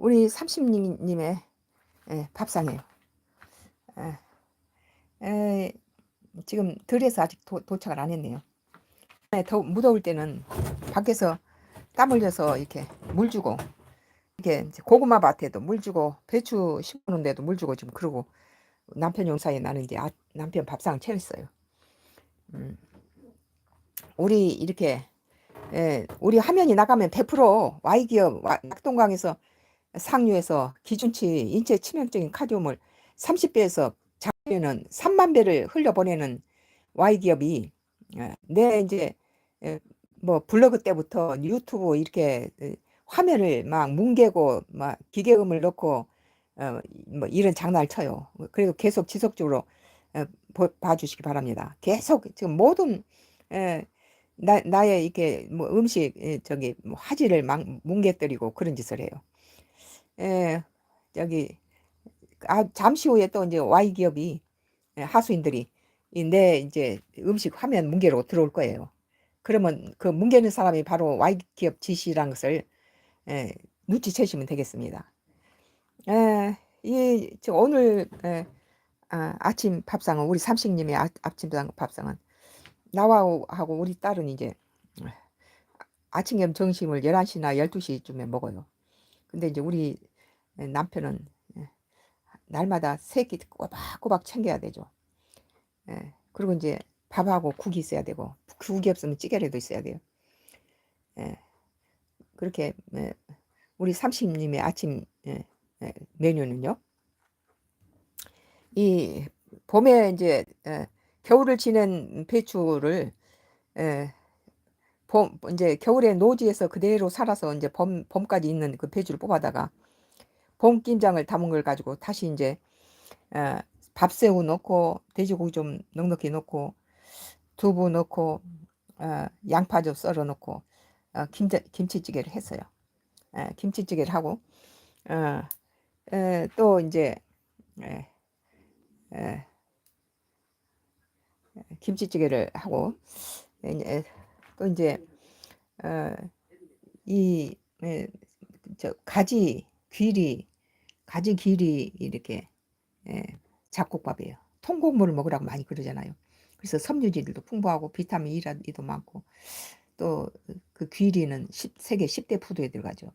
우리 삼십님의 밥상이에요. 에, 에, 지금 들에서 아직 도착을 안 했네요. 더 무더울 때는 밖에서 땀 흘려서 이렇게 물 주고, 이게 이제 고구마 밭에도 물 주고, 배추 심어놓은데도 물 주고, 지금 그러고 남편 용사에 나는 이제 남편 밥상 차렸어요. 음, 우리 이렇게 우리 화면이 나가면 100% Y기업 낙동강에서 상류에서 기준치 인체 치명적인 카드뮴을 30배에서 작년에는 3만 배를 흘려보내는 Y기업이 내 이제 에, 뭐 블로그 때부터 유튜브 이렇게 화면을 막 뭉개고 막 기계음을 넣고 뭐 이런 장난을 쳐요. 그리고 계속 지속적으로 봐주시기 바랍니다. 계속 지금 모든 에, 나의 이렇게 뭐 음식 저기 뭐 화질을 막 뭉개뜨리고 그런 짓을 해요. 예, 저기 잠시 후에 또 이제 Y 기업이 하수인들이 내 이제 음식 화면 뭉개로 들어올 거예요. 그러면 그 뭉개는 사람이 바로 Y 기업 지시라는 것을 예, 눈치채시면 되겠습니다. 저 오늘 아침 밥상은 우리 삼식님의 아침 밥상은 나와 하고 우리 딸은 이제 아침 겸 점심을 11시나 12시쯤에 먹어요. 근데 이제 우리 남편은 날마다 세 끼 꼬박꼬박 챙겨야 되죠. 그리고 이제 밥하고 국이 있어야 되고 국이 없으면 찌개라도 있어야 돼요. 예, 그렇게 우리 삼식님의 아침 메뉴는요. 이 봄에 이제 겨울을 지낸 배추를 에, 봄 이제 겨울에 노지에서 그대로 살아서 이제 봄까지 있는 그 배추를 뽑아다가 봄 김장을 담은 걸 가지고 다시 이제 어, 밥새우 넣고 돼지고기 좀 넉넉히 넣고 두부 넣고 양파 좀 썰어 넣고 김치찌개를 했어요. 김치찌개를 하고 어, 또 이제 에, 에, 김치찌개를 하고 또 이제 어, 이 가지 귀리 이렇게 잡곡밥이에요. 통곡물을 먹으라고 많이 그러잖아요. 그래서 섬유질도 풍부하고 비타민 E도 많고 또 그 귀리는 세계 10대 푸드에 들어가죠.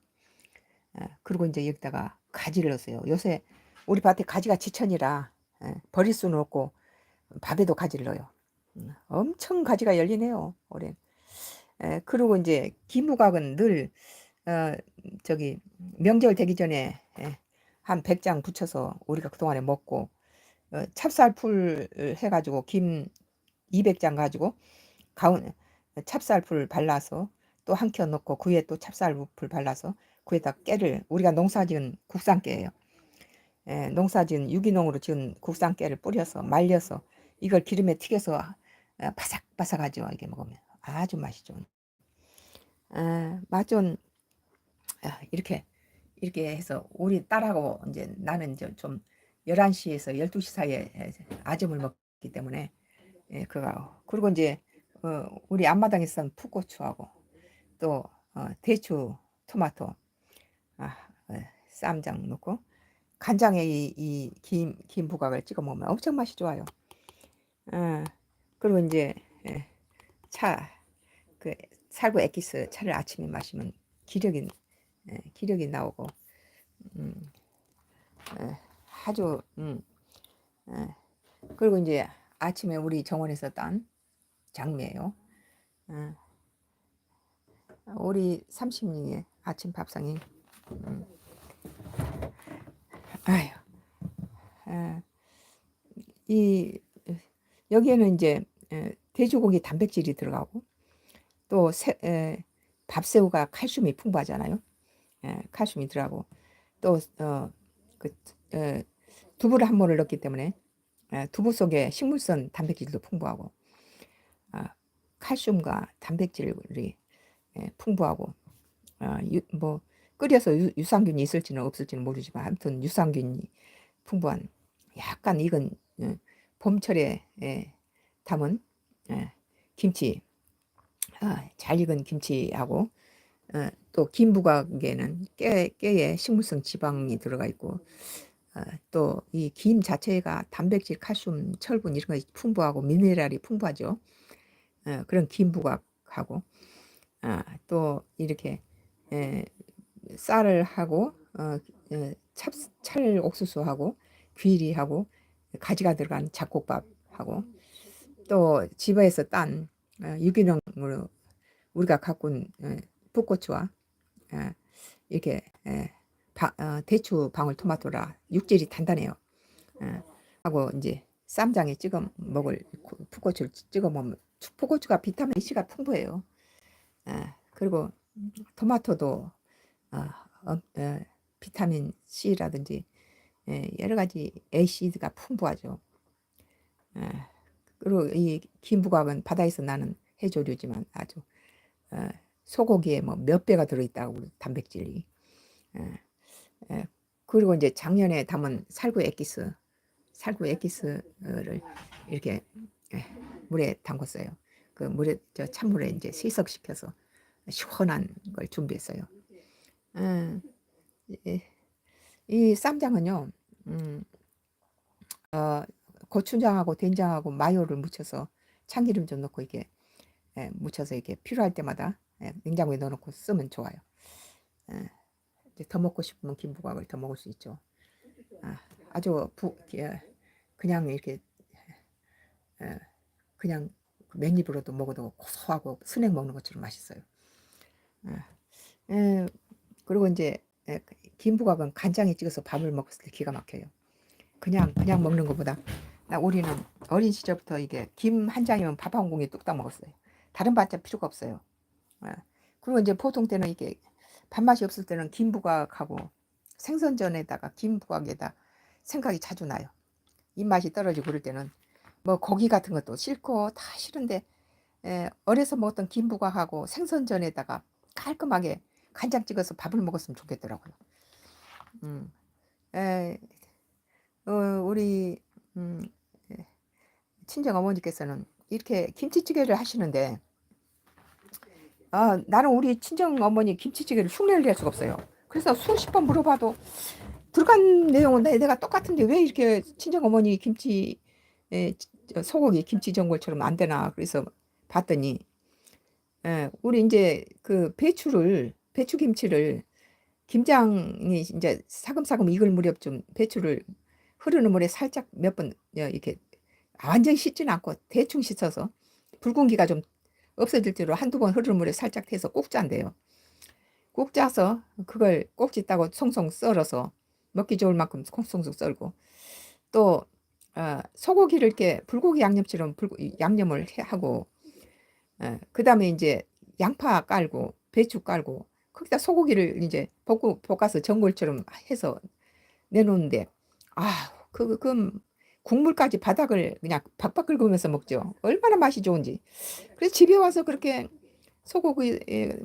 그리고 이제 여기다가 가지를 넣으세요. 요새 우리 밭에 가지가 지천이라 버릴 수는 없고 밥에도 가지를 넣어요. 엄청 가지가 열리네요. 올해. 그리고 이제 기무각은 늘 어, 저기 명절 되기 전에 한 100장 붙여서 우리가 그동안에 먹고 찹쌀풀 해가지고 김 200장 가지고 가운 찹쌀풀 발라서 또 한 켜 넣고 그 위에 또 찹쌀풀 발라서 그 위에다 깨를 우리가 농사지은 국산깨예요. 농사지은 유기농으로 지은 국산깨를 뿌려서 말려서 이걸 기름에 튀겨서 바삭바삭하죠. 이게 먹으면 아주 맛있죠. 맛좀 이렇게 해서 우리 딸하고 이제 나는 이제 좀 11시에서 12시 사이에 아점을 먹기 때문에 그거 그리고 이제 우리 앞마당에 선 풋고추하고 또 대추 토마토 아, 쌈장 넣고 간장에 이김 부각을 찍어 먹으면 엄청 맛이 좋아요. 그리고 이제 차 그 살구 엑기스 차를 아침에 마시면 기력이 나오고 음, 아주 그리고 이제 아침에 우리 정원에서 딴 장미예요. 우리 삼십리의 아침 밥상이 아유 이 여기에는 이제 돼지고기 단백질이 들어가고 또 밥새우가 칼슘이 풍부하잖아요. 칼슘이 들어가고 또 두부를 한 모를 넣기 때문에 두부 속에 식물성 단백질도 풍부하고 칼슘과 단백질이 풍부하고 뭐 끓여서 유산균이 있을지는 없을지는 모르지만 아무튼 유산균이 풍부한 약간 익은 봄철에 담은 김치 잘 익은 김치하고 또 김부각에는 깨에 식물성 지방이 들어가 있고 또 이 김 자체가 단백질, 칼슘, 철분 이런 거 풍부하고 미네랄이 풍부하죠. 그런 김부각하고 또 이렇게 에, 쌀을 하고 찹쌀 옥수수하고 귀리하고 가지가 들어간 잡곡밥하고 또 집에서 딴 유기농으로 우리가 가꾼 풋고추와 이렇게 대추 방울토마토라 육질이 단단해요. 하고 이제 쌈장에 찍어 먹을 풋고추를 찍어 먹으면 풋고추가 비타민 C가 풍부해요. 그리고 토마토도 어, 비타민 C라든지 여러 가지 에이시드가 풍부하죠. 그리고 이 김부각은 바다에서 나는 해조류지만 아주 소고기에 뭐 몇 배가 들어있다고 단백질이. 그리고 이제 작년에 담은 살구 엑기스를 이렇게 물에 담궜어요. 그 물에 찬물에 이제 희석시켜서 시원한 걸 준비했어요. 이 쌈장은요, 고추장하고 된장하고 마요를 묻혀서 참기름 좀 넣고 이게 묻혀서 이렇게 필요할 때마다 냉장고에 넣어놓고 쓰면 좋아요. 이제 더 먹고 싶으면 김부각을 더 먹을 수 있죠. 아주 그냥 이렇게 그냥 맨입으로도 먹어도 고소하고 스낵 먹는 것처럼 맛있어요. 그리고 이제 김부각은 간장에 찍어서 밥을 먹었을 때 기가 막혀요. 그냥 먹는 것보다 우리는 어린 시절부터 이게 김 한 장이면 밥 한 공기 뚝딱 먹었어요. 다른 반찬 필요가 없어요. 그리고 이제 보통 때는 이게 밥맛이 없을 때는 김부각하고 생선전에다가 김부각에다 생각이 자주 나요. 입맛이 떨어지고 그럴 때는 뭐 고기 같은 것도 싫고 다 싫은데 어려서 먹었던 김부각하고 생선전에다가 깔끔하게 간장 찍어서 밥을 먹었으면 좋겠더라고요. 우리 친정 어머니께서는 이렇게 김치찌개를 하시는데 나는 우리 친정 어머니 김치찌개를 흉내를 낼 수가 없어요. 그래서 수십 번 물어봐도 들어간 내용은 내가 똑같은데 왜 이렇게 친정 어머니 김치 소고기 김치 전골처럼 안 되나 그래서 봤더니 우리 이제 그 배추김치를 김장이 이제 사금사금 익을 무렵쯤 배추를 흐르는 물에 살짝 몇 번 이렇게 완전히 씻지는 않고 대충 씻어서 붉은기가 좀 없어질 대로 한두 번 흐르는 물에 살짝 태서 꼭 짠대요. 꼭 짜서 그걸 꼭지 따고 송송 썰어서 먹기 좋을 만큼 송송 썰고 또 소고기를 이렇게 불고기 양념처럼 양념을 하고 그 다음에 이제 양파 깔고 배추 깔고 거기다 소고기를 이제 볶아서 전골처럼 해서 내놓는데 그 국물까지 바닥을 그냥 박박 긁으면서 먹죠. 얼마나 맛이 좋은지. 그래서 집에 와서 그렇게 소고기에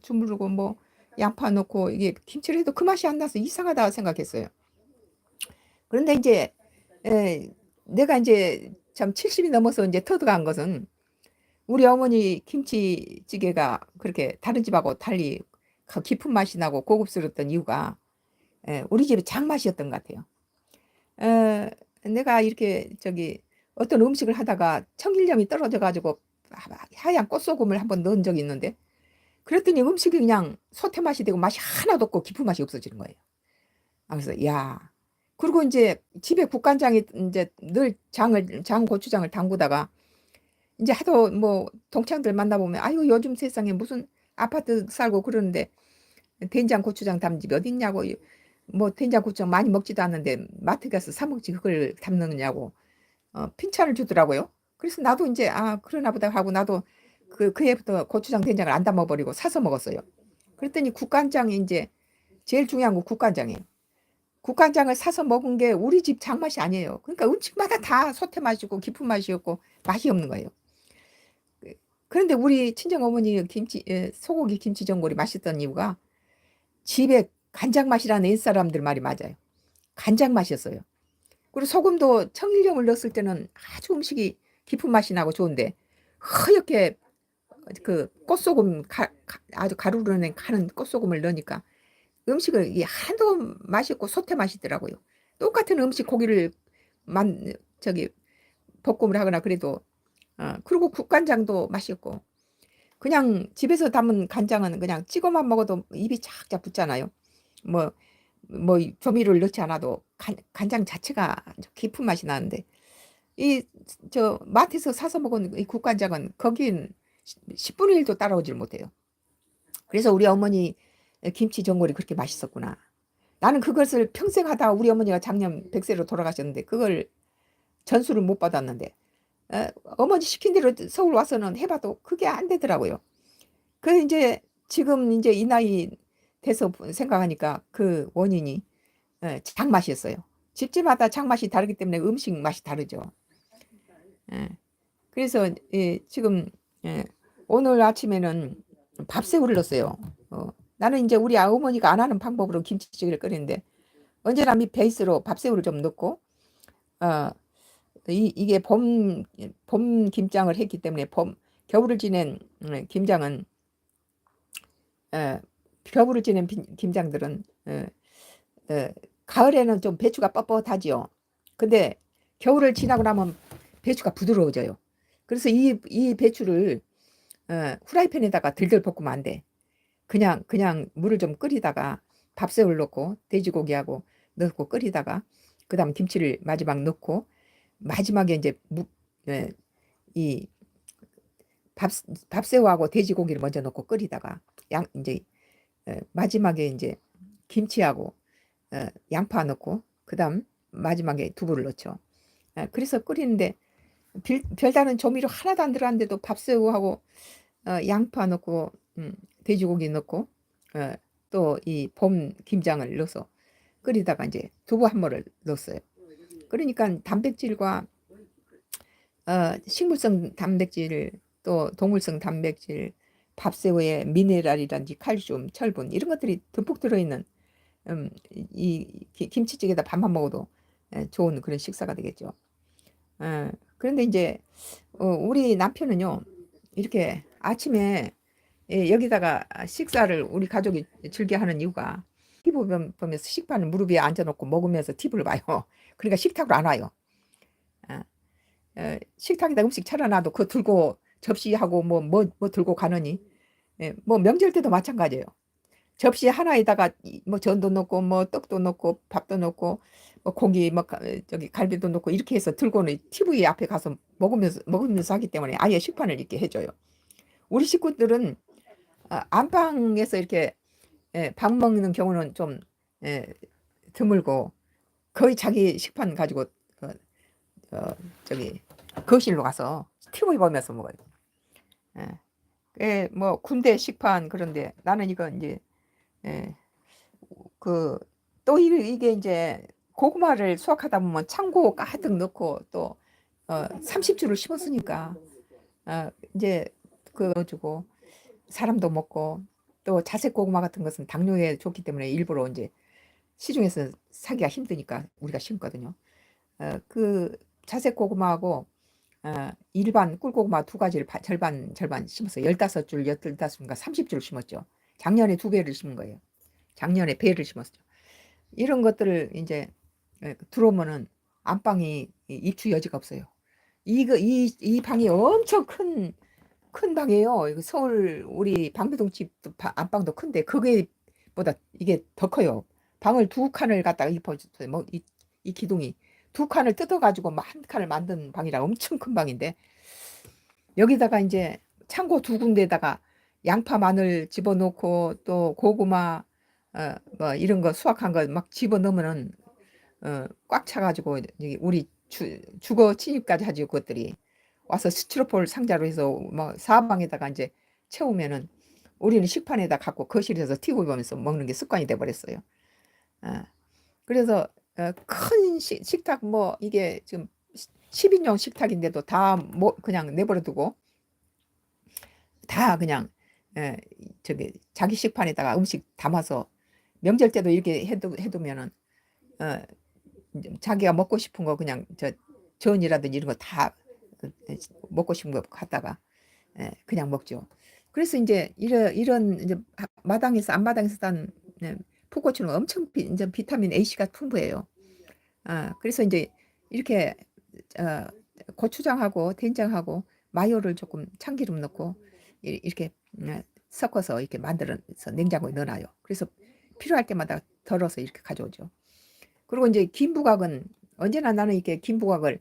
주무르고 뭐 양파 넣고 이게 김치를 해도 그 맛이 안 나서 이상하다 생각했어요. 그런데 이제 내가 이제 참 70이 넘어서 이제 터득한 것은 우리 어머니 김치찌개가 그렇게 다른 집하고 달리 깊은 맛이 나고 고급스러웠던 이유가 우리 집의 장맛이었던 것 같아요. 내가 이렇게 어떤 음식을 하다가 청일염이 떨어져 가지고 하얀 꽃소금을 한번 넣은 적이 있는데 그랬더니 음식이 그냥 소태 맛이 되고 맛이 하나도 없고 깊은 맛이 없어지는 거예요. 그래서 야, 그리고 이제 집에 국간장이 이제 늘 고추장을 담그다가 이제 하도 뭐 동창들 만나보면 아유 요즘 세상에 무슨 아파트 살고 그러는데 된장 고추장 담는 집이 어디 있냐고 뭐 된장 고추장 많이 먹지도 않는데 마트 가서 사 먹지 그걸 담느냐고 핀찬을 주더라고요. 그래서 나도 이제 그러나 보다 하고 나도 그 해부터 고추장 된장을 안 담아 버리고 사서 먹었어요. 그랬더니 국간장이 이제 제일 중요한 건 국간장이에요. 국간장을 사서 먹은 게 우리 집 장맛이 아니에요. 그러니까 음식마다 다 소태 맛이고 깊은 맛이었고 맛이 없는 거예요. 그런데 우리 친정 어머니 소고기 김치 전골이 맛있던 이유가 집에 간장 맛이라는 옛사람들 말이 맞아요. 간장 맛이었어요. 그리고 소금도 청일염을 넣었을 때는 아주 음식이 깊은 맛이 나고 좋은데 허옇게 그 꽃소금 아주 가루로 가는 꽃소금을 넣으니까 음식을 이게 하나도 맛있고 소태 맛이더라고요. 똑같은 음식 고기를 만 저기 볶음을 하거나 그래도 그리고 국간장도 맛있고 그냥 집에서 담은 간장은 그냥 찍어만 먹어도 입이 착착 붙잖아요. 뭐 조미료를 넣지 않아도 간장 자체가 아주 깊은 맛이 나는데 이 저 마트에서 사서 먹은 이 국간장은 거긴 10분의 1도 따라오질 못해요. 그래서 우리 어머니 김치 전골이 그렇게 맛있었구나. 나는 그것을 평생 하다 우리 어머니가 작년 100세로 돌아가셨는데 그걸 전수를 못 받았는데 어머니 시킨 대로 서울 와서는 해봐도 그게 안 되더라고요. 그 이제 지금 이제 이 나이 돼서 생각하니까 그 원인이 장맛이었어요. 집집마다 장맛이 다르기 때문에 음식 맛이 다르죠. 예. 그래서 지금 예, 오늘 아침에는 밥새우를 넣었어요. 나는 이제 우리 어머니가 안 하는 방법으로 김치찌개를 끓이는데 언제나 밑 베이스로 밥새우를 좀 넣고 어, 이게 봄 김장을 했기 때문에 겨울을 지낸 김장은 어, 겨울을 지낸 김장들은 어, 가을에는 좀 배추가 뻣뻣하지요. 근데 겨울을 지나고 나면 배추가 부드러워져요. 그래서 이 배추를 후라이팬에다가 들들 볶으면 안 돼. 그냥 물을 좀 끓이다가 밥새우를 넣고 돼지고기하고 넣고 끓이다가 그다음 김치를 마지막 넣고 마지막에 이제 예, 이 밥새우하고 돼지고기를 먼저 넣고 끓이다가 이제 마지막에 이제 김치하고 양파 넣고 그다음 마지막에 두부를 넣죠. 그래서 끓이는데 별다른 조미료 하나도 안 들어갔는데도 밥새우하고 양파 넣고 돼지고기 넣고 또 이 봄 김장을 넣어서 끓이다가 이제 두부 한 모를 넣었어요. 그러니까 단백질과 식물성 단백질 또 동물성 단백질 밥새우에 미네랄이란지 칼슘, 철분 이런 것들이 듬뿍 들어있는 이 김치찌개에다 밥만 먹어도 좋은 그런 식사가 되겠죠. 그런데 이제 우리 남편은요 이렇게 아침에 여기다가 식사를 우리 가족이 즐겨 하는 이유가 TV 보면서 식판을 무릎 위에 앉아놓고 먹으면서 TV를 봐요. 그러니까 식탁으로 안 와요. 어, 식탁에다 음식 차려놔도 그거 들고 접시하고 뭐 들고 가느니 뭐 명절 때도 마찬가지예요. 접시 하나에다가 뭐 전도 넣고 뭐 떡도 넣고 밥도 넣고 뭐 고기 뭐 저기 갈비도 넣고 이렇게 해서 들고는 TV 앞에 가서 먹으면서 하기 때문에 아예 식판을 이렇게 해줘요. 우리 식구들은 안방에서 이렇게 밥 먹는 경우는 좀 예, 드물고 거의 자기 식판 가지고 어, 어, 저기 거실로 가서 TV 보면서 먹어요. 예. 뭐 군대 식판 그런데 나는 이거 이제 예, 그 또 이게 이제 고구마를 수확하다 보면 창고 가득 넣고 또 30주를 심었으니까 이제 그거 넣어주고 사람도 먹고 또 자색 고구마 같은 것은 당뇨에 좋기 때문에 일부러 이제 시중에서 사기가 힘드니까 우리가 심거든요. 그 자색 고구마하고 일반 꿀고구마 두 가지를 절반 절반 심었어요. 15줄, 15줄인가 30줄 심었죠. 작년에 두 배를 심은 거예요. 작년에 배를 심었죠. 이런 것들을 이제 들어오면은 안방이 입주 여지가 없어요. 이 방이 엄청 큰 방이에요. 이거 서울 우리 방배동 집도 안방도 큰데 그게보다 이게 더 커요. 방을 두 칸을 갖다가 입어줬어요. 이 기둥이 두 칸을 뜯어가지고 한 칸을 만든 방이라 엄청 큰 방인데 여기다가 이제 창고 두 군데다가 양파 마늘 집어넣고 또 고구마 뭐 이런 거 수확한 거 막 집어넣으면은 꽉 차가지고 우리 주거 침입까지 하지 그것들이 와서 스티로폴 상자로 해서 뭐 사방에다가 이제 채우면은 우리는 식판에다 갖고 거실에서 TV 보면서 먹는 게 습관이 돼 버렸어요. 아, 그래서 큰 식탁 뭐 이게 지금 10인용 식탁인데도 다 뭐 그냥 내버려 두고 다 그냥 저기 자기 식판에다가 음식 담아서 명절 때도 이렇게 해두면은 어, 자기가 먹고 싶은 거 그냥 전이라든지 이런 거 다 먹고 싶은 거 갖다가 그냥 먹죠. 그래서 이제 이런 이제 마당에서 앞마당에서 딴 풋고추는 엄청 이제 비타민 A씨가 풍부해요. 그래서 이제 이렇게 어, 고추장하고 된장하고 마요를 조금 참기름 넣고 이렇게 섞어서 이렇게 만들어서 냉장고에 넣어놔요. 그래서 필요할 때마다 덜어서 이렇게 가져오죠. 그리고 이제 김부각은 언제나 나는 이렇게 김부각을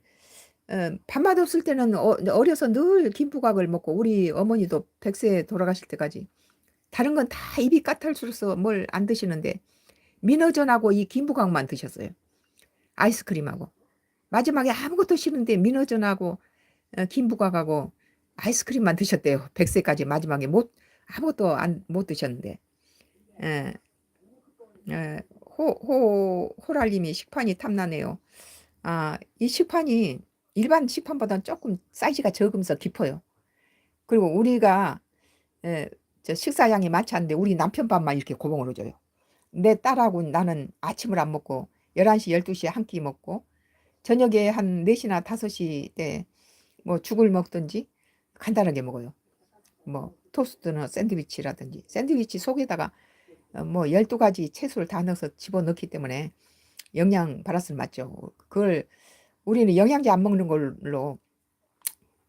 밥맛 없을 때는 어려서 늘 김부각을 먹고 우리 어머니도 100세 돌아가실 때까지 다른 건 다 입이 까탈스러워서 뭘 안 드시는데 민어전하고 이 김부각만 드셨어요. 아이스크림하고. 마지막에 아무것도 싫은데 민어전하고 김부각하고 아이스크림만 드셨대요. 100세까지 마지막에 아무것도 못 드셨는데. 에, 호랄님이 식판이 탐나네요. 이 식판이 일반 식판보다는 조금 사이즈가 적으면서 깊어요. 그리고 우리가 에, 저 식사량이 많지 않은데 우리 남편 밥만 이렇게 고봉으로 줘요. 내 딸하고 나는 아침을 안 먹고 11시, 12시에 한 끼 먹고 저녁에 한 4시나 5시 때 뭐 죽을 먹든지 간단하게 먹어요. 뭐 토스트나 샌드위치라든지 샌드위치 속에다가 뭐 12가지 채소를 다 넣어서 집어넣기 때문에 영양 바라스를 맞죠. 그걸 우리는 영양제 안 먹는 걸로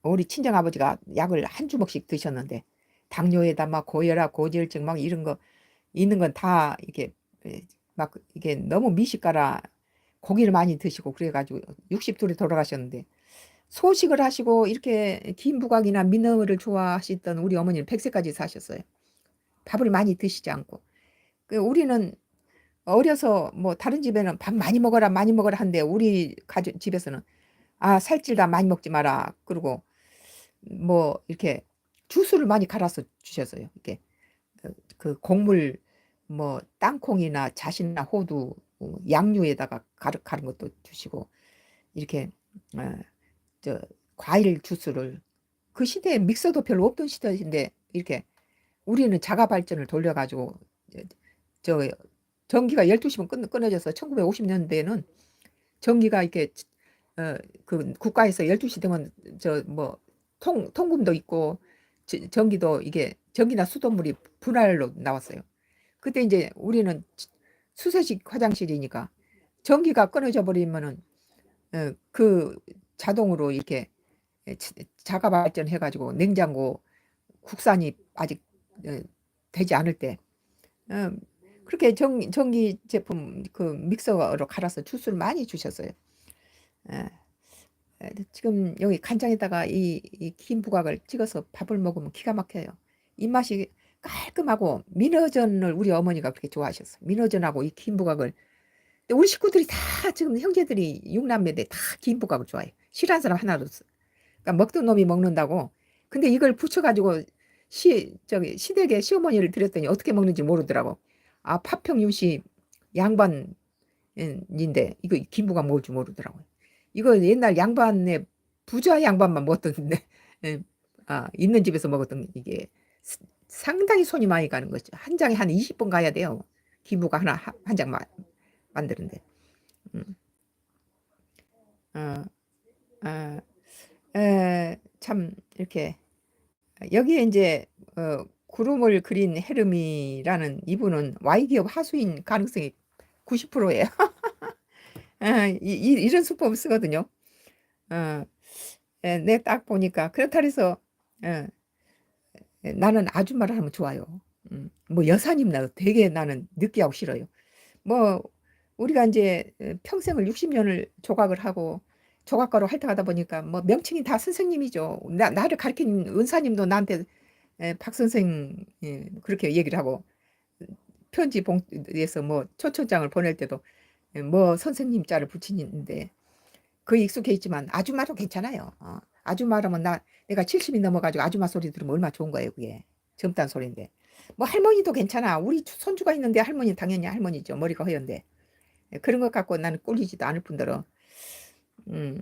우리 친정아버지가 약을 한 주먹씩 드셨는데 당뇨에다 막 고혈압, 고지혈증 막 이런 거 있는 건 다 이게 막 이게 너무 미식가라 고기를 많이 드시고 그래가지고 60둘에 돌아가셨는데 소식을 하시고 이렇게 긴 부각이나 민어를 좋아하시던 우리 어머니는 100세까지 사셨어요. 밥을 많이 드시지 않고. 우리는 어려서 뭐 다른 집에는 밥 많이 먹어라 많이 먹어라 한데 우리 가족 집에서는 살찔다 많이 먹지 마라. 그리고 뭐 이렇게 주스를 많이 갈아서 주셨어요. 이렇게 그 곡물 뭐 땅콩이나 잣이나 호두 양류에다가 가른 것도 주시고 이렇게 어, 저 과일 주스를 그 시대에 믹서도 별로 없던 시대인데 이렇게 우리는 자가 발전을 돌려가지고 저 전기가 12시면 끊어져서 1950년대에는 전기가 이렇게 그 국가에서 12시 되면 저 뭐 통금도 있고 전기도 이게 전기나 수돗물이 분할로 나왔어요. 그때 이제 우리는 수세식 화장실이니까 전기가 끊어져 버리면은 그 자동으로 이렇게 자가 발전해가지고 냉장고 국산이 아직 어, 되지 않을 때 어, 그렇게 전기 제품 그 믹서로 갈아서 주스를 많이 주셨어요. 어, 지금 여기 간장에다가 이 긴 부각을 찍어서 밥을 먹으면 기가 막혀요. 입맛이 깔끔하고 민어전을 우리 어머니가 그렇게 좋아하셨어요. 민어전하고 이 긴 부각을. 근데 우리 식구들이 다 지금 형제들이 6남매인데 다 긴 부각을 좋아해요. 싫어하는 사람 하나도 없어. 그러니까 먹던 놈이 먹는다고. 근데 이걸 부쳐가지고 시댁에 시어머니를 드렸더니 어떻게 먹는지 모르더라고. 파평유시 양반인데 이거 김부각 먹을 줄 모르더라고요. 이거 옛날 양반의 부자 양반만 먹었던데 있는 집에서 먹었던 이게 상당히 손이 많이 가는 거죠. 한 장에 한 20번 가야 돼요. 김부각 하나 한 장 만드는데. 음. 어, 어, 참 이렇게 여기에 이제 구름을 그린 헤르미라는 이분은 Y기업 하수인 가능성이 90%예요. 이런 수법을 쓰거든요. 어, 내 딱 보니까 그렇다 해서 어, 나는 아줌마를 하면 좋아요. 뭐 여사님 나도 되게 나는 느끼하고 싫어요. 뭐 우리가 이제 평생을 60년을 조각을 하고 조각가로 활동하다 보니까 뭐 명칭이 다 선생님이죠. 나를 가르친 은사님도 나한테 박 선생 그렇게 얘기를 하고 편지 봉에서 뭐 초청장을 보낼 때도 뭐 선생님 자를 붙이는데 그 익숙해 있지만 아줌마도 괜찮아요. 아줌마라면 내가 70이 넘어가지고 아줌마 소리 들으면 얼마나 좋은 거예요, 그게. 젊다는 소리인데. 뭐 할머니도 괜찮아. 우리 손주가 있는데 할머니 당연히 할머니죠. 머리가 허연데. 그런 것 갖고 나는 꿀리지도 않을 뿐더러 음,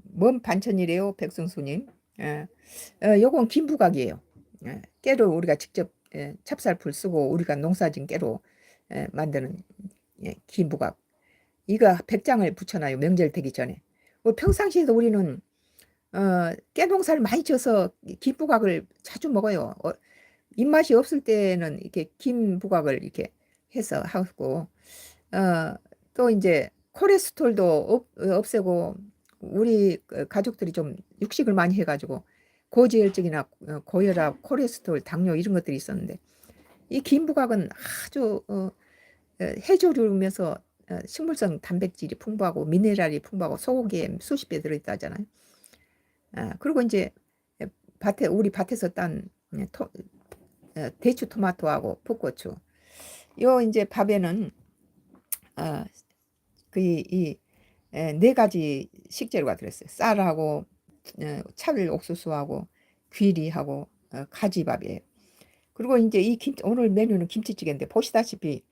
뭔 반찬이래요, 백승수님. 요건 김부각이에요. 깨로 우리가 직접 찹쌀풀 쓰고 우리가 농사진 깨로 만드는 김부각. 이거 100장을 붙여놔요. 명절 되기 전에. 뭐 평상시에도 우리는 깨농사를 많이 지어서 김부각을 자주 먹어요. 입맛이 없을 때는 이렇게 김 부각을 이렇게 해서 하고, 또 이제 콜레스테롤도 없애고, 우리 가족들이 좀 육식을 많이 해가지고 고지혈증이나 고혈압, 콜레스테롤, 당뇨 이런 것들이 있었는데, 이 김 부각은 아주 해조류면서 식물성 단백질이 풍부하고 미네랄이 풍부하고 소고기에 수십 배 들어있다 하잖아요. 그리고 이제 우리 밭에서 딴 대추 토마토하고 풋고추, 요 이제 밥에는 어, 네 가지 식재료가 들었어요. 쌀하고 찰 옥수수하고 귀리하고 가지밥이에요. 그리고 이제 오늘 메뉴는 김치찌개인데 보시다시피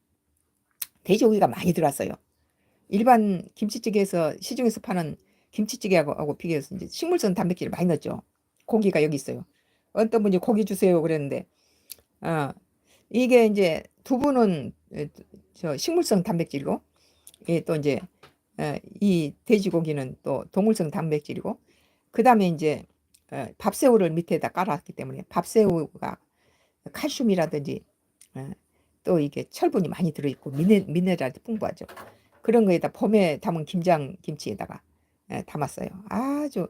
돼지고기가 많이 들어왔어요. 일반 김치찌개에서 시중에서 파는 김치찌개하고 비교해서 이제 식물성 단백질을 많이 넣었죠. 고기가 여기 있어요. 어떤 분이 고기 주세요 그랬는데, 어, 이게 이제 두부는 저 식물성 단백질이고, 또 이제 이 돼지고기는 또 동물성 단백질이고, 그 다음에 이제 밥새우를 밑에다 깔았기 때문에 밥새우가 칼슘이라든지 또 이게 철분이 많이 들어있고 미네랄이 풍부하죠. 그런 거에다 봄에 담은 김장 김치에다가 담았어요. 아주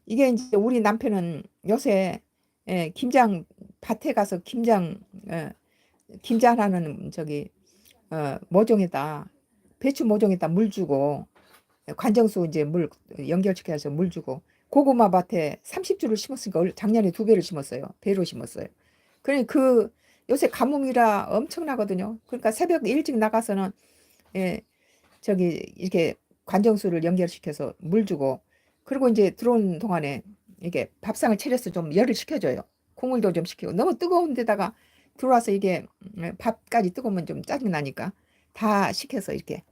이게 이제 우리 남편은 요새 김장 밭에 가서 김장하는 저기 모종에다 배추 모종에다 물 주고 관정수 이제 물 연결시켜서 물 주고 고구마 밭에 30주를 심었으니까 작년에 2배를 심었어요. 배로 심었어요. 그러니 요새 가뭄이라 엄청나거든요. 그러니까 새벽 일찍 나가서는 예, 저기 이렇게 관정수를 연결시켜서 물 주고, 그리고 이제 들어오는 동안에 이게 밥상을 차려서 좀 열을 식혀줘요. 국물도 좀 식히고, 너무 뜨거운 데다가 들어와서 이게 밥까지 뜨거우면 좀 짜증 나니까 다 식혀서 이렇게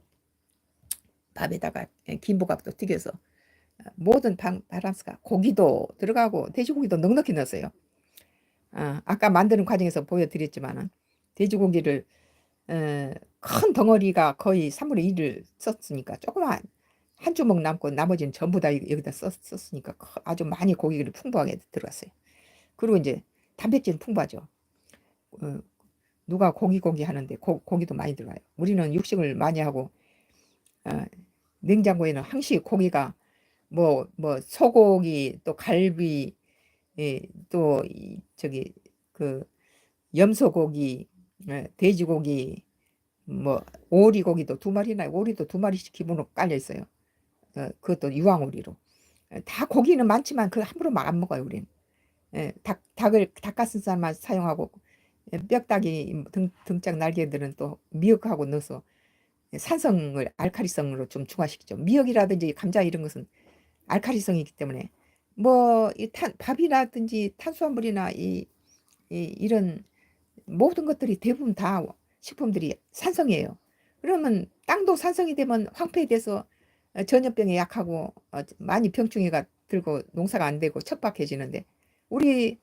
밥에다가 김부각도 튀겨서 모든 바란스가 고기도 들어가고 돼지고기도 넉넉히 넣었어요. 아까 만드는 과정에서 보여드렸지만은 돼지고기를 큰 덩어리가 거의 3분의 1을 썼으니까 조그만 한 주먹 남고 나머지는 전부 다 여기다 썼으니까 아주 많이 고기를 풍부하게 들어갔어요. 그리고 이제 단백질은 풍부하죠. 누가 고기 하는데 고기도 많이 들어가요. 우리는 육식을 많이 하고 냉장고에는 항시 고기가 뭐 소고기 또 갈비 또 저기 그 염소고기 돼지고기 뭐 오리고기도 2마리나 오리도 2마리씩 기본으로 깔려 있어요. 그것도 유황오리로. 다 고기는 많지만 그 함부로 막 안 먹어요 우리는. 닭가슴살만 사용하고 뼈다귀 등짝 날개들은 또 미역하고 넣어서 산성을 알칼리성으로 좀 중화시키죠. 미역이라든지 감자 이런 것은 알칼리성이기 때문에 밥이라든지 탄수화물이나 이런 모든 것들이 대부분 다 식품들이 산성이에요. 그러면 땅도 산성이 되면 황폐돼서 전염병에 약하고 많이 병충해가 들고 농사가 안 되고 척박해지는데, 우리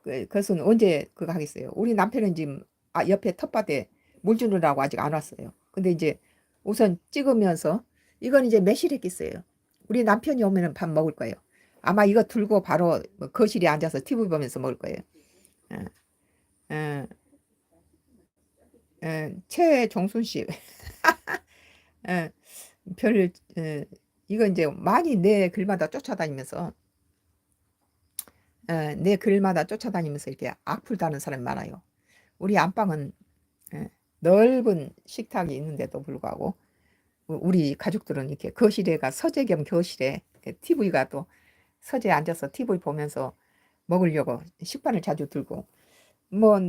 그것은 언제 그거 하겠어요. 우리 남편은 지금 옆에 텃밭에 물 주느라고 아직 안 왔어요. 근데 이제 우선 찍으면서 이건 이제 매실했겠어요. 우리 남편이 오면은 밥 먹을 거예요. 아마 이거 들고 바로 뭐 거실에 앉아서 TV 보면서 먹을 거예요. 어, 어, 최종순 씨. 어, 별, 이거 이제 많이 내 글마다 쫓아다니면서, 내 글마다 쫓아다니면서 이렇게 악플 다는 사람이 많아요. 우리 안방은 넓은 식탁이 있는데도 불구하고, 우리 가족들은 이렇게 거실에가 서재 겸 교실에 TV가 또 서재에 앉아서 TV 보면서 먹으려고 식판을 자주 들고, 뭐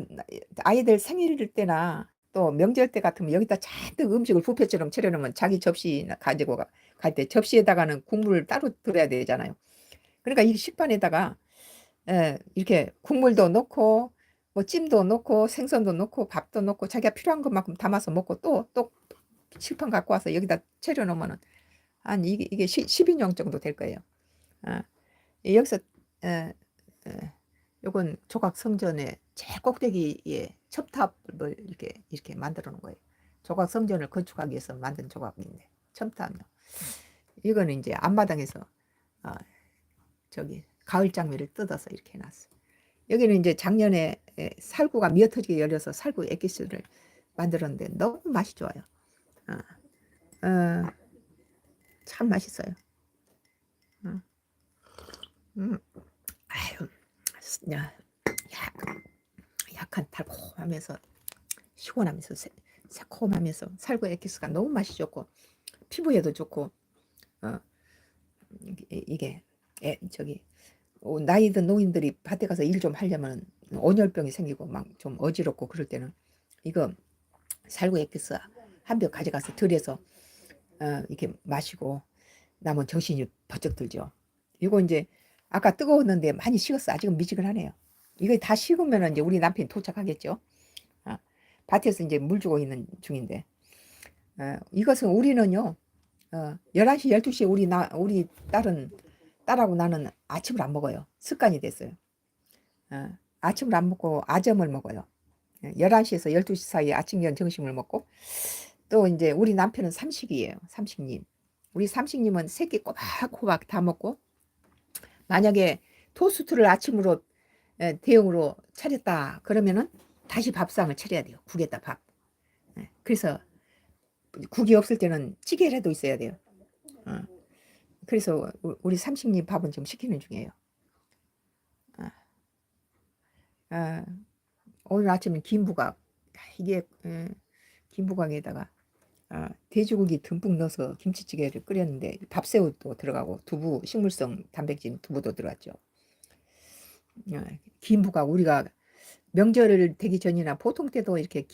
아이들 생일 때나 또 명절 때 같으면 여기다 잔뜩 음식을 뷔페처럼 차려놓으면 자기 접시 가지고 갈 때 접시에다가는 국물을 따로 들어야 되잖아요. 그러니까 이 식판에다가 이렇게 국물도 넣고 뭐 찜도 넣고 생선도 넣고 밥도 넣고 자기가 필요한 것만큼 담아서 먹고 또 식판 갖고 와서 여기다 차려놓으면은 한 이게 10인용 정도 될 거예요. 아, 여기서 에, 에, 요건 조각 성전의 제일 꼭대기에 첨탑을 이렇게 만들어 놓은 거예요. 조각 성전을 건축하기 위해서 만든 조각인데 첨탑요. 이거는 이제 앞마당에서 아, 저기 가을 장미를 뜯어서 이렇게 해놨어요. 여기는 이제 작년에 살구가 미어터지게 열려서 살구 액기스를 만들었는데 너무 맛이 좋아요. 어, 어, 참 맛있어요. 어, 아유, 약간 달콤하면서 시원하면서 새콤하면서 살구 액기스가 너무 맛이 좋고 피부에도 좋고 이게 저기 나이 든 노인들이 밭에 가서 일 좀 하려면 온열병이 생기고 막 좀 어지럽고 그럴 때는 이거 살구 액기스 한 병 가져가서 들여서 이렇게 마시고 나면 정신이 번쩍 들죠. 이거 이제 아까 뜨거웠는데 많이 식었어. 아직은 미지근하네요. 이거 다 식으면 이제 우리 남편이 도착하겠죠. 어, 밭에서 이제 물 주고 있는 중인데 이것은 우리는요 11시 12시에 우리 딸하고 나는 아침을 안 먹어요. 습관이 됐어요. 아침을 안 먹고 아점을 먹어요. 11시에서 12시 사이에 아침, 전, 점심을 먹고 또 이제 우리 남편은 삼식이에요. 삼식님. 우리 삼식님은 새끼 꼬박꼬박 다 먹고 만약에 토스트를 아침으로 대용으로 차렸다 그러면은 다시 밥상을 차려야 돼요. 국에다 밥. 그래서 국이 없을 때는 찌개라도 있어야 돼요. 어. 그래서 우리 삼식님 밥은 좀 시키는 중이에요. 아, 오늘 아침에 김부각 이게 김부각에다가 돼지고기 듬뿍 넣어서 김치찌개를 끓였는데 밥새우도 들어가고 두부 식물성 단백질 두부도 들어갔죠. 김부각 우리가 명절 되기 전이나 보통 때도 이렇게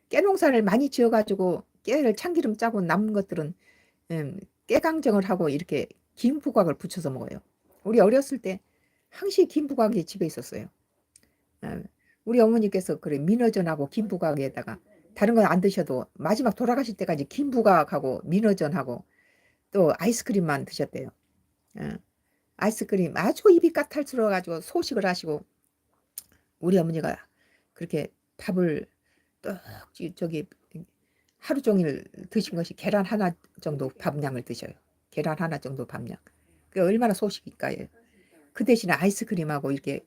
깨농사를 많이 지어가지고 깨를 참기름 짜고 남은 것들은 깨강정을 하고 이렇게 김부각을 부쳐서 먹어요. 우리 어렸을 때 항시 김부각이 집에 있었어요. 우리 어머니께서 그래 민어전하고 김부각에다가 다른 건 안 드셔도 마지막 돌아가실 때까지 김부각하고 민어전하고 또 아이스크림만 드셨대요. 아이스크림 아주 입이 까탈스러워 가지고 소식을 하시고 우리 어머니가 그렇게 밥을 떡 저기 하루 종일 드신 것이 계란 하나 정도 밥량을 드셔요. 계란 하나 정도 밥량. 그 얼마나 소식일까요? 그 대신에 아이스크림하고 이렇게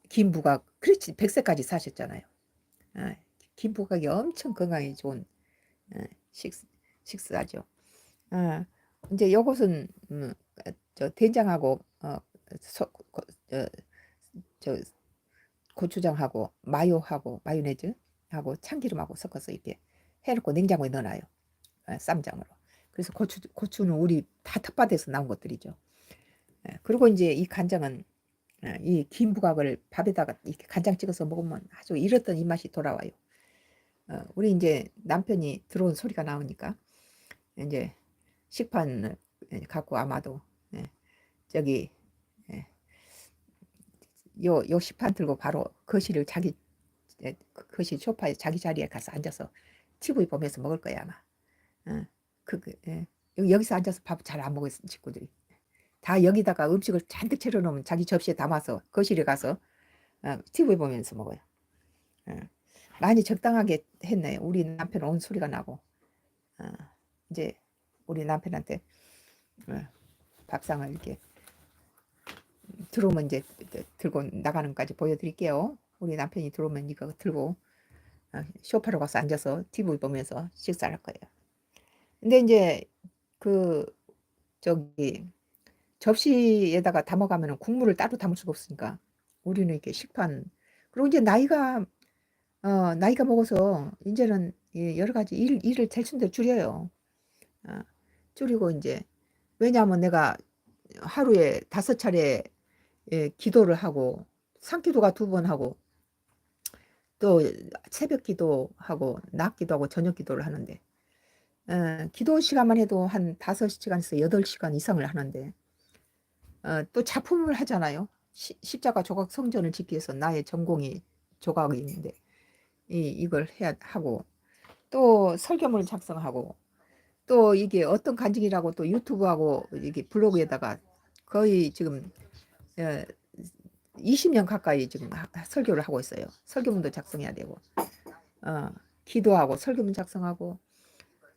김부각 그렇지 100세까지 사셨잖아요. 김부각이 엄청 건강에 좋은 식사죠. 이제 요것은 저 된장하고 저 고추장하고 마요하고 마요네즈하고 참기름하고 섞어서 이렇게 해놓고 냉장고에 넣어놔요. 쌈장으로. 그래서 고추는 우리 다 텃밭에서 나온 것들이죠. 그리고 이제 이 간장은 이 긴 부각을 밥에다가 이렇게 간장 찍어서 먹으면 아주 잃었던 입맛이 돌아와요. 우리 이제 남편이 들어온 소리가 나오니까 이제 식판을 갖고 아마도 저기 요 식판 들고 바로 거실을 거실 소파에 자기 자리에 가서 앉아서 TV 보면서 먹을 거야 아마. 여기서 앉아서 밥 잘 안 먹을 친구들이 다 여기다가 음식을 잔뜩 차려놓으면 자기 접시에 담아서 거실에 가서 TV 보면서 먹어요. 많이 적당하게 했네요. 우리 남편 온 소리가 나고 이제 우리 남편한테 밥상을 이렇게 들어오면 이제 들고 나가는 것까지 보여드릴게요. 우리 남편이 들어오면 이거 들고 소파로 가서 앉아서 TV 보면서 식사를 할 거예요. 근데 이제 그 저기 접시에다가 담아가면 국물을 따로 담을 수가 없으니까 우리는 이렇게 식판 그리고 이제 나이가 먹어서 이제는 여러 가지 일을 대충 줄여요. 줄이고 이제 왜냐하면 내가 하루에 5차례 기도를 하고 산기도가 2번 하고 또 새벽 기도하고 낮 기도하고 저녁 기도를 하는데 기도 시간만 해도 한 5시간에서 8시간 이상을 하는데 또 작품을 하잖아요. 십자가 조각 성전을 짓기 위해서 나의 전공이 조각이 있는데 이걸 해야 하고 또 설교문을 작성하고 또 이게 어떤 간증이라고 또 유튜브하고 이게 블로그에다가 거의 지금 20년 가까이 지금 설교를 하고 있어요. 설교문도 작성해야 되고 기도하고 설교문 작성하고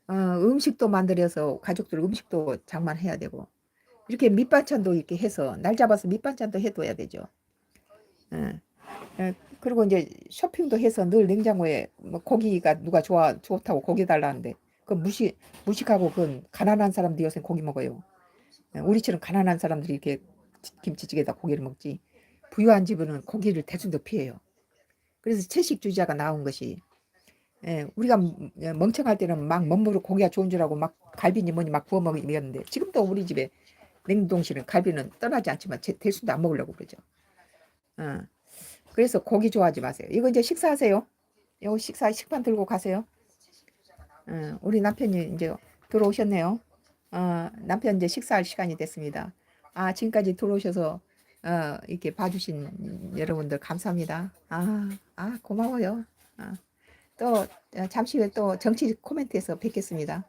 음식도 만들어서 가족들 음식도 장만해야 되고 이렇게 밑반찬도 이렇게 해서 날 잡아서 밑반찬도 해둬야 되죠. 예. 그리고 이제 쇼핑도 해서 늘 냉장고에 뭐 고기가 누가 좋다고 고기 달라는데 그 무식하고 그 가난한 사람들이 요새 고기 먹어요. 우리처럼 가난한 사람들이 이렇게 김치찌개에다 고기를 먹지. 부유한 집은 고기를 대중도 피해요. 그래서 채식주의자가 나온 것이 우리가 멍청할 때는 막 멋모르고 고기가 좋은 줄 알고 막 갈비니 뭐니 막 구워 먹었는데 지금도 우리 집에 냉동실은 갈비는 떠나지 않지만 대수도 안 먹으려고 그러죠. 어. 그래서 고기 좋아하지 마세요. 이거 이제 식사하세요. 이거 식판 들고 가세요. 우리 남편이 이제 들어오셨네요. 남편 이제 식사할 시간이 됐습니다. 지금까지 들어오셔서 이렇게 봐주신 여러분들 감사합니다. 고마워요. 또 잠시 후에 또 정치 코멘트에서 뵙겠습니다.